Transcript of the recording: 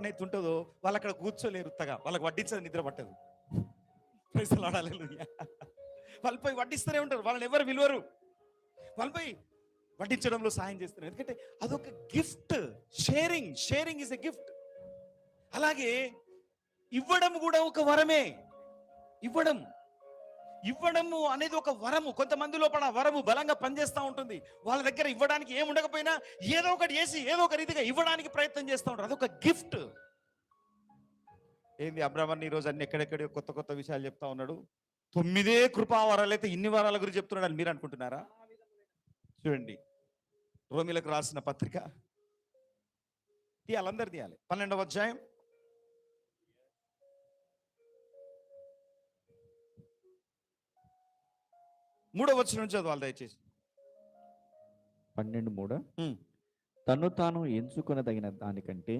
ఎవరినైతే ఉంటుందో వాళ్ళు అక్కడ కూర్చోలేరు ఉత్తగా, వాళ్ళకి వడ్డించదు, నిద్ర పట్టదు. పైసలు ఆడాలి, వాళ్ళు పోయి వడ్డిస్తూనే ఉంటారు, వాళ్ళని ఎవరు విలువరు. వాళ్ళు పోయి వడ్డించడంలో సాయం చేస్తున్నారు, ఎందుకంటే అదొక gift. Sharing, sharing is a gift. అలాగే ఇవ్వడం కూడా ఒక వరమే. ఇవ్వడము అనేది ఒక వరము. కొంతమంది లోపల వరము బలంగా పనిచేస్తూ ఉంటుంది. వాళ్ళ దగ్గర ఇవ్వడానికి ఏమి ఉండకపోయినా ఏదో ఒకటి చేసి ఏదో ఒక రీతిగా ఇవ్వడానికి ప్రయత్నం చేస్తూ ఉంటారు. అదొక గిఫ్ట్. ఏంది అబ్రహ్మణ్ ఈరోజు అన్ని ఎక్కడెక్కడో కొత్త కొత్త విషయాలు చెప్తా ఉన్నాడు. 9 కృపావరాలు అయితే ఇన్ని వరాల గురించి చెప్తున్నాడు అని మీరు అనుకుంటున్నారా? చూడండి, రోమిలకు రాసిన పత్రిక తీయాలి, అందరు తీయాలి. 12వ అధ్యాయం 3వ వచనం చదవాలి దయచేసి. 12:3 తను తాను ఎంచుకొనదగిన దానికంటే